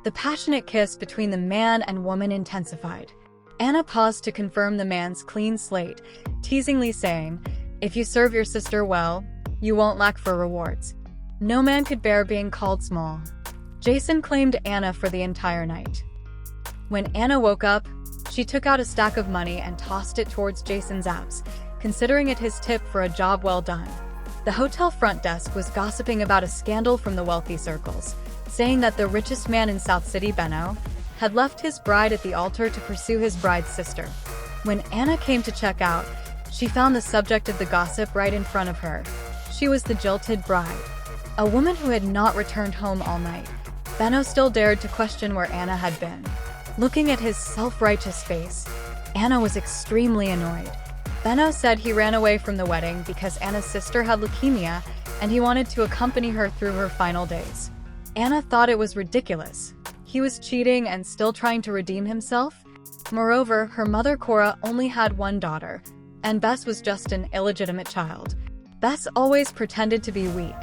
The passionate kiss between the man and woman intensified. Anna paused to confirm the man's clean slate, teasingly saying, "If you serve your sister well, you won't lack for rewards." No man could bear being called small. Jason claimed Anna for the entire night. When Anna woke up, she took out a stack of money and tossed it towards Jason's abs, considering it his tip for a job well done. The hotel front desk was gossiping about a scandal from the wealthy circles, saying that the richest man in South City, Benno, had left his bride at the altar to pursue his bride's sister. When Anna came to check out, she found the subject of the gossip right in front of her. She was the jilted bride, a woman who had not returned home all night. Benno still dared to question where Anna had been. Looking at his self-righteous face, Anna was extremely annoyed. Benno said he ran away from the wedding because Anna's sister had leukemia and he wanted to accompany her through her final days. Anna thought it was ridiculous. He was cheating and still trying to redeem himself. Moreover, her mother Cora only had one daughter, and Bess was just an illegitimate child. Bess always pretended to be weak,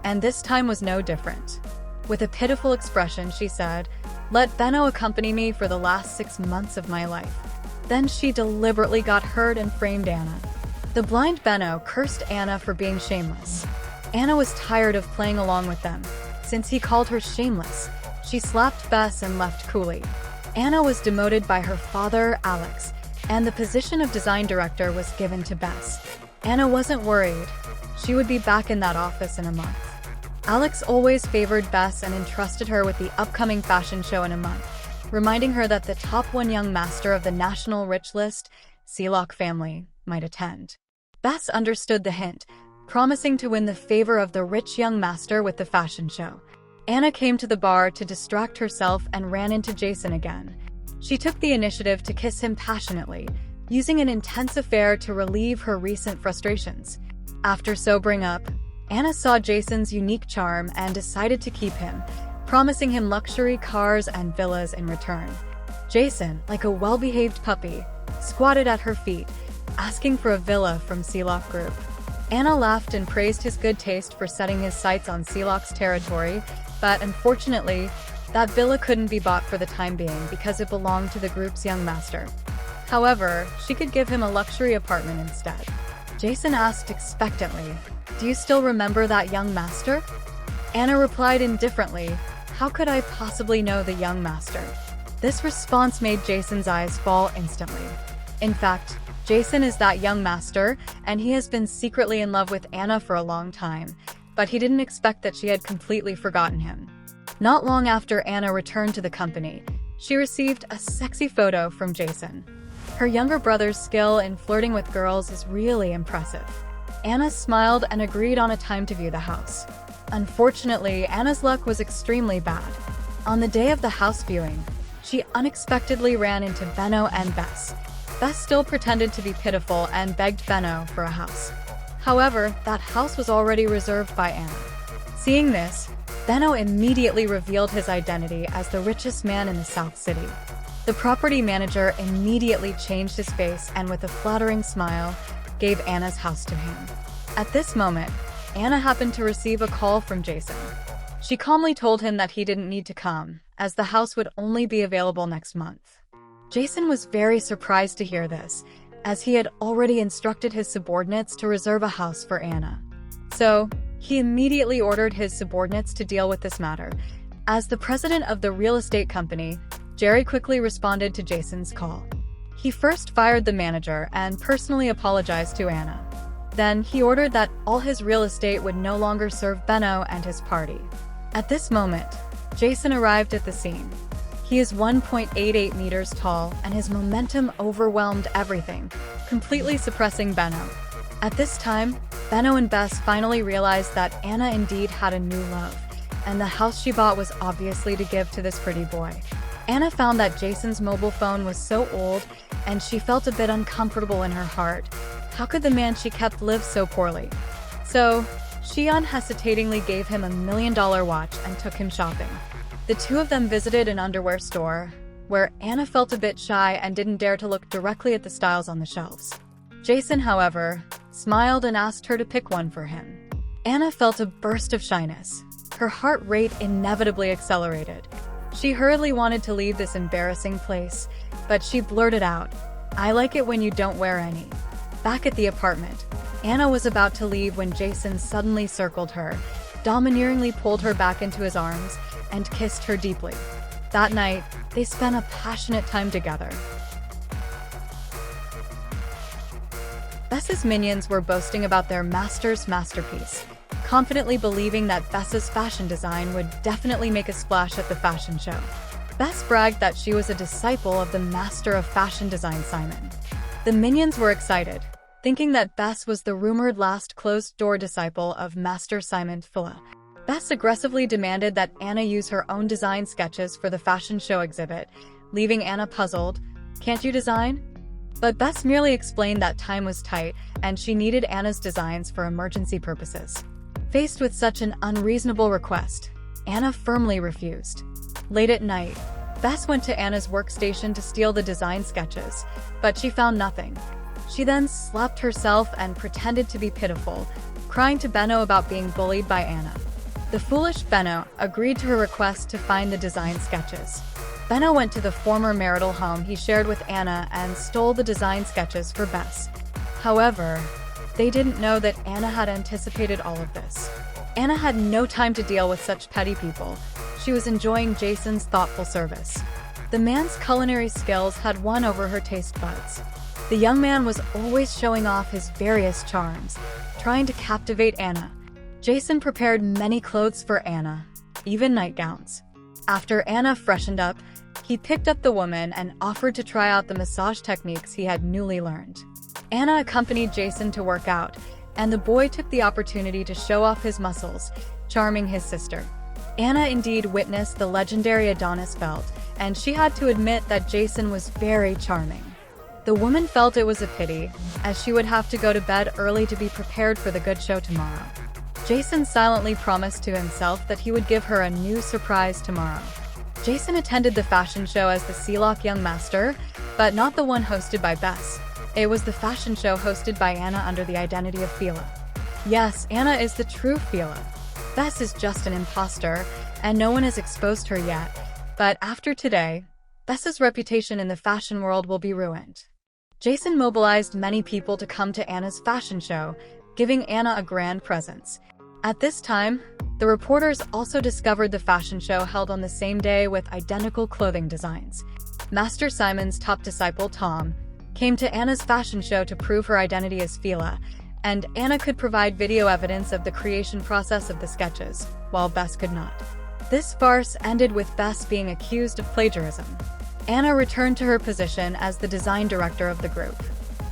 and this time was no different. With a pitiful expression, she said, "Let Benno accompany me for the last 6 months of my life." Then she deliberately got hurt and framed Anna. The blind Benno cursed Anna for being shameless. Anna was tired of playing along with them. Since he called her shameless, she slapped Bess and left coolly. Anna was demoted by her father, Alex, and the position of design director was given to Bess. Anna wasn't worried. She would be back in that office in a month. Alex always favored Bess and entrusted her with the upcoming fashion show in a month, reminding her that the top one young master of the national rich list, Sealock family, might attend. Bess understood the hint, promising to win the favor of the rich young master with the fashion show. Anna came to the bar to distract herself and ran into Jason again. She took the initiative to kiss him passionately, using an intense affair to relieve her recent frustrations. After sobering up, Anna saw Jason's unique charm and decided to keep him, promising him luxury cars and villas in return. Jason, like a well-behaved puppy, squatted at her feet, asking for a villa from Sealock Group. Anna laughed and praised his good taste for setting his sights on Sealock's territory, but unfortunately, that villa couldn't be bought for the time being because it belonged to the group's young master. However, she could give him a luxury apartment instead. Jason asked expectantly, "Do you still remember that young master?" Anna replied indifferently, "How could I possibly know the young master?" This response made Jason's eyes fall instantly. In fact, Jason is that young master, and he has been secretly in love with Anna for a long time, but he didn't expect that she had completely forgotten him. Not long after Anna returned to the company, she received a sexy photo from Jason. Her younger brother's skill in flirting with girls is really impressive. Anna smiled and agreed on a time to view the house. Unfortunately, Anna's luck was extremely bad. On the day of the house viewing, she unexpectedly ran into Benno and Bess. Bess still pretended to be pitiful and begged Benno for a house. However, that house was already reserved by Anna. Seeing this, Benno immediately revealed his identity as the richest man in the South City. The property manager immediately changed his face and with a flattering smile, gave Anna's house to him. At this moment, Anna happened to receive a call from Jason. She calmly told him that he didn't need to come, as the house would only be available next month. Jason was very surprised to hear this, as he had already instructed his subordinates to reserve a house for Anna. So, he immediately ordered his subordinates to deal with this matter. As the president of the real estate company, Jerry quickly responded to Jason's call. He first fired the manager and personally apologized to Anna. Then, he ordered that all his real estate would no longer serve Benno and his party. At this moment, Jason arrived at the scene. He is 1.88 meters tall, and his momentum overwhelmed everything, completely suppressing Benno. At this time, Benno and Bess finally realized that Anna indeed had a new love, and the house she bought was obviously to give to this pretty boy. Anna found that Jason's mobile phone was so old, and she felt a bit uncomfortable in her heart. How could the man she kept live so poorly? So, she unhesitatingly gave him $1 million watch and took him shopping. The two of them visited an underwear store, where Anna felt a bit shy and didn't dare to look directly at the styles on the shelves. Jason, however, smiled and asked her to pick one for him. Anna felt a burst of shyness. Her heart rate inevitably accelerated. She hurriedly wanted to leave this embarrassing place, but she blurted out, "I like it when you don't wear any." Back at the apartment, Anna was about to leave when Jason suddenly circled her, domineeringly pulled her back into his arms, and kissed her deeply. That night, they spent a passionate time together. Bess's minions were boasting about their master's masterpiece, confidently believing that Bess's fashion design would definitely make a splash at the fashion show. Bess bragged that she was a disciple of the master of fashion design, Simon. The minions were excited, thinking that Bess was the rumored last closed-door disciple of Master Simon Fulla. Bess aggressively demanded that Anna use her own design sketches for the fashion show exhibit, leaving Anna puzzled. "Can't you design?" But Bess merely explained that time was tight and she needed Anna's designs for emergency purposes. Faced with such an unreasonable request, Anna firmly refused. Late at night, Bess went to Anna's workstation to steal the design sketches, but she found nothing. She then slapped herself and pretended to be pitiful, crying to Benno about being bullied by Anna. The foolish Benno agreed to her request to find the design sketches. Benno went to the former marital home he shared with Anna and stole the design sketches for Bess. However, they didn't know that Anna had anticipated all of this. Anna had no time to deal with such petty people. She was enjoying Jason's thoughtful service. The man's culinary skills had won over her taste buds. The young man was always showing off his various charms, trying to captivate Anna. Jason prepared many clothes for Anna, even nightgowns. After Anna freshened up, he picked up the woman and offered to try out the massage techniques he had newly learned. Anna accompanied Jason to work out, and the boy took the opportunity to show off his muscles, charming his sister. Anna indeed witnessed the legendary Adonis belt, and she had to admit that Jason was very charming. The woman felt it was a pity, as she would have to go to bed early to be prepared for the good show tomorrow. Jason silently promised to himself that he would give her a new surprise tomorrow. Jason attended the fashion show as the Sealock Young Master, but not the one hosted by Bess. It was the fashion show hosted by Anna under the identity of Fila. Yes, Anna is the true Fila. Bess is just an imposter, and no one has exposed her yet. But after today, Bess's reputation in the fashion world will be ruined. Jason mobilized many people to come to Anna's fashion show, giving Anna a grand presence. At this time, the reporters also discovered the fashion show held on the same day with identical clothing designs. Master Simon's top disciple, Tom, came to Anna's fashion show to prove her identity as Fila, and Anna could provide video evidence of the creation process of the sketches, while Bess could not. This farce ended with Bess being accused of plagiarism. Anna returned to her position as the design director of the group.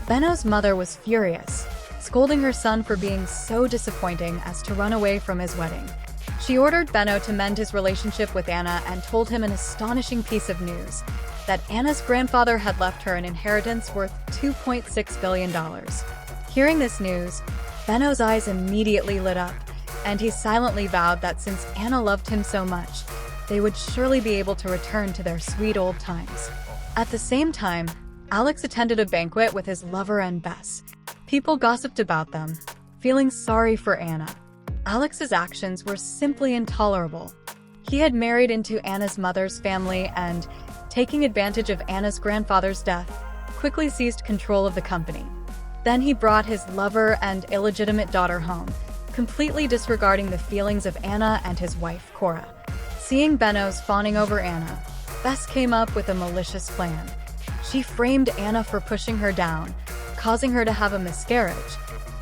Benno's mother was furious, scolding her son for being so disappointing as to run away from his wedding. She ordered Benno to mend his relationship with Anna and told him an astonishing piece of news, that Anna's grandfather had left her an inheritance worth $2.6 billion. Hearing this news, Benno's eyes immediately lit up, and he silently vowed that since Anna loved him so much, they would surely be able to return to their sweet old times. At the same time, Alex attended a banquet with his lover and Bess. People gossiped about them, feeling sorry for Anna. Alex's actions were simply intolerable. He had married into Anna's mother's family and, taking advantage of Anna's grandfather's death, quickly seized control of the company. Then he brought his lover and illegitimate daughter home, completely disregarding the feelings of Anna and his wife, Cora. Seeing Benno's fawning over Anna, Bess came up with a malicious plan. She framed Anna for pushing her down, causing her to have a miscarriage.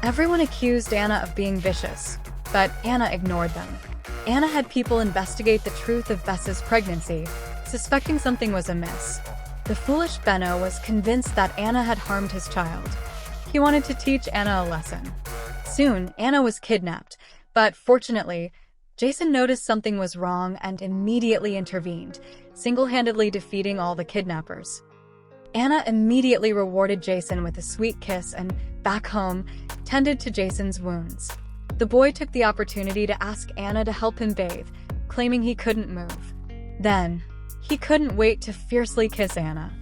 Everyone accused Anna of being vicious, but Anna ignored them. Anna had people investigate the truth of Bess's pregnancy, suspecting something was amiss. The foolish Benno was convinced that Anna had harmed his child. He wanted to teach Anna a lesson. Soon, Anna was kidnapped, but fortunately, Jason noticed something was wrong and immediately intervened, single-handedly defeating all the kidnappers. Anna immediately rewarded Jason with a sweet kiss and, back home, tended to Jason's wounds. The boy took the opportunity to ask Anna to help him bathe, claiming he couldn't move. Then, he couldn't wait to fiercely kiss Anna.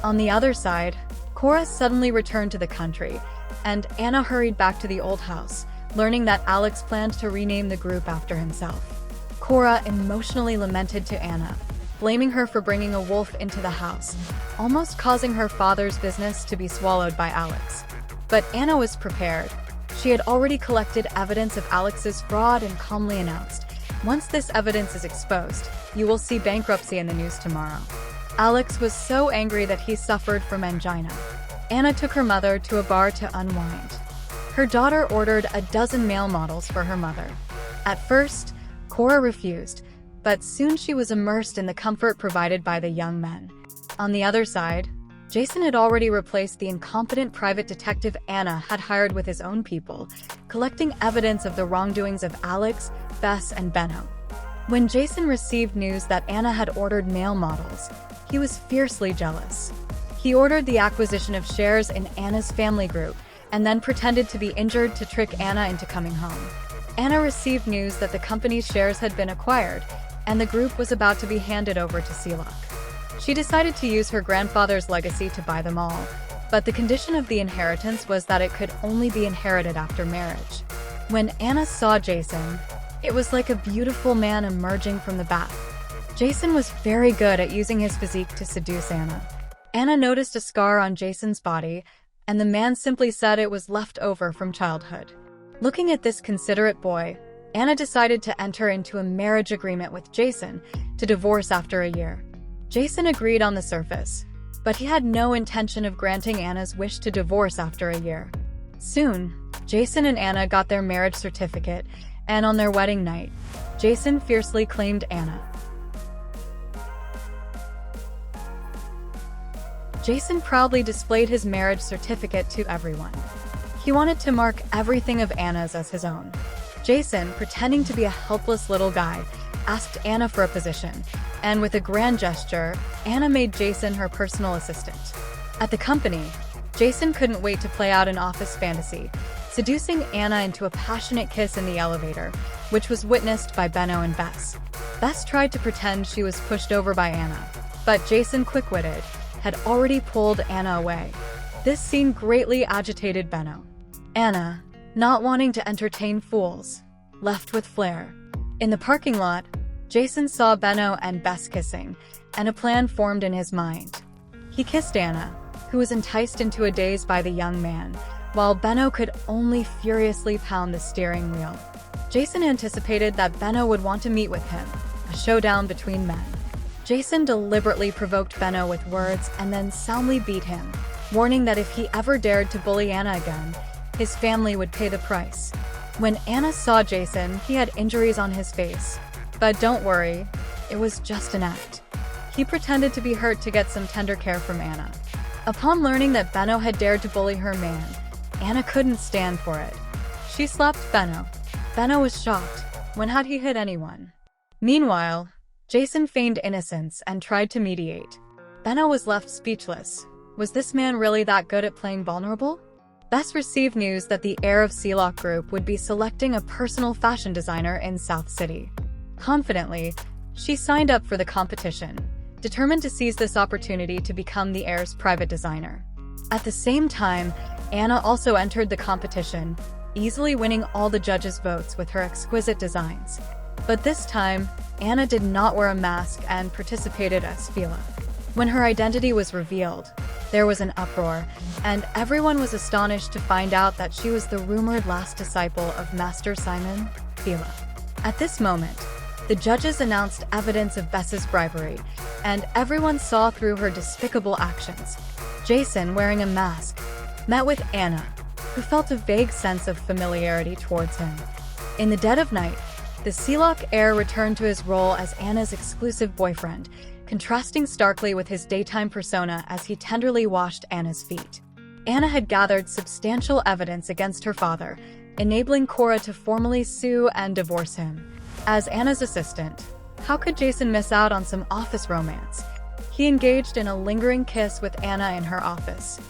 On the other side, Cora suddenly returned to the country, and Anna hurried back to the old house, learning that Alex planned to rename the group after himself. Cora emotionally lamented to Anna, blaming her for bringing a wolf into the house, almost causing her father's business to be swallowed by Alex. But Anna was prepared. She had already collected evidence of Alex's fraud and calmly announced, "Once this evidence is exposed, you will see bankruptcy in the news tomorrow." Alex was so angry that he suffered from angina. Anna took her mother to a bar to unwind. Her daughter ordered a dozen male models for her mother. At first, Cora refused, but soon she was immersed in the comfort provided by the young men. On the other side, Jason had already replaced the incompetent private detective Anna had hired with his own people, collecting evidence of the wrongdoings of Alex, Bess, and Benno. When Jason received news that Anna had ordered male models, he was fiercely jealous. He ordered the acquisition of shares in Anna's family group, and then pretended to be injured to trick Anna into coming home. Anna received news that the company's shares had been acquired, and the group was about to be handed over to Sealock. She decided to use her grandfather's legacy to buy them all, but the condition of the inheritance was that it could only be inherited after marriage. When Anna saw Jason, it was like a beautiful man emerging from the bath. Jason was very good at using his physique to seduce Anna. Anna noticed a scar on Jason's body, and the man simply said it was left over from childhood. Looking at this considerate boy, Anna decided to enter into a marriage agreement with Jason to divorce after a year. Jason agreed on the surface, but he had no intention of granting Anna's wish to divorce after a year. Soon, Jason and Anna got their marriage certificate, and on their wedding night, Jason fiercely claimed Anna. Jason proudly displayed his marriage certificate to everyone. He wanted to mark everything of Anna's as his own. Jason, pretending to be a helpless little guy, asked Anna for a position, and with a grand gesture, Anna made Jason her personal assistant. At the company, Jason couldn't wait to play out an office fantasy, seducing Anna into a passionate kiss in the elevator, which was witnessed by Benno and Bess. Bess tried to pretend she was pushed over by Anna, but Jason, quick-witted, had already pulled Anna away. This scene greatly agitated Benno. Anna, not wanting to entertain fools, left with flair. In the parking lot, Jason saw Benno and Bess kissing, and a plan formed in his mind. He kissed Anna, who was enticed into a daze by the young man, while Benno could only furiously pound the steering wheel. Jason anticipated that Benno would want to meet with him, a showdown between men. Jason deliberately provoked Benno with words and then soundly beat him, warning that if he ever dared to bully Anna again, his family would pay the price. When Anna saw Jason, he had injuries on his face. But don't worry, it was just an act. He pretended to be hurt to get some tender care from Anna. Upon learning that Benno had dared to bully her man, Anna couldn't stand for it. She slapped Benno. Benno was shocked. When had he hit anyone? Meanwhile, Jason feigned innocence and tried to mediate. Benno was left speechless. Was this man really that good at playing vulnerable? Bess received news that the heir of Sealock Group would be selecting a personal fashion designer in South City. Confidently, she signed up for the competition, determined to seize this opportunity to become the heir's private designer. At the same time, Anna also entered the competition, easily winning all the judges' votes with her exquisite designs. But this time, Anna did not wear a mask and participated as Fila. When her identity was revealed, there was an uproar, and everyone was astonished to find out that she was the rumored last disciple of Master Simon, Fila. At this moment, the judges announced evidence of Bess's bribery, and everyone saw through her despicable actions. Jason, wearing a mask, met with Anna, who felt a vague sense of familiarity towards him. In the dead of night, the Sealock heir returned to his role as Anna's exclusive boyfriend, contrasting starkly with his daytime persona as he tenderly washed Anna's feet. Anna had gathered substantial evidence against her father, enabling Cora to formally sue and divorce him. As Anna's assistant, how could Jason miss out on some office romance? He engaged in a lingering kiss with Anna in her office.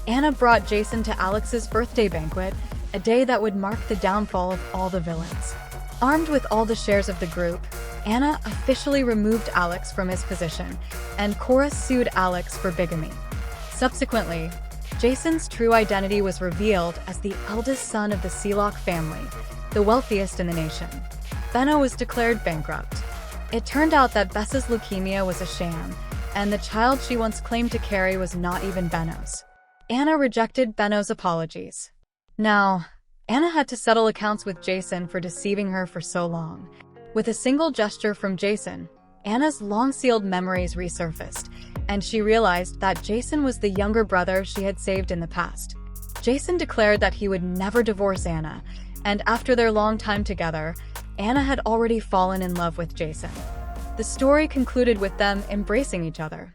Anna brought Jason to Alex's birthday banquet, a day that would mark the downfall of all the villains. Armed with all the shares of the group, Anna officially removed Alex from his position, and Cora sued Alex for bigamy. Subsequently, Jason's true identity was revealed as the eldest son of the Sealock family, the wealthiest in the nation. Benno was declared bankrupt. It turned out that Bess's leukemia was a sham, and the child she once claimed to carry was not even Benno's. Anna rejected Benno's apologies. Now, Anna had to settle accounts with Jason for deceiving her for so long. With a single gesture from Jason, Anna's long-sealed memories resurfaced, and she realized that Jason was the younger brother she had saved in the past. Jason declared that he would never divorce Anna, and after their long time together, Anna had already fallen in love with Jason. The story concluded with them embracing each other.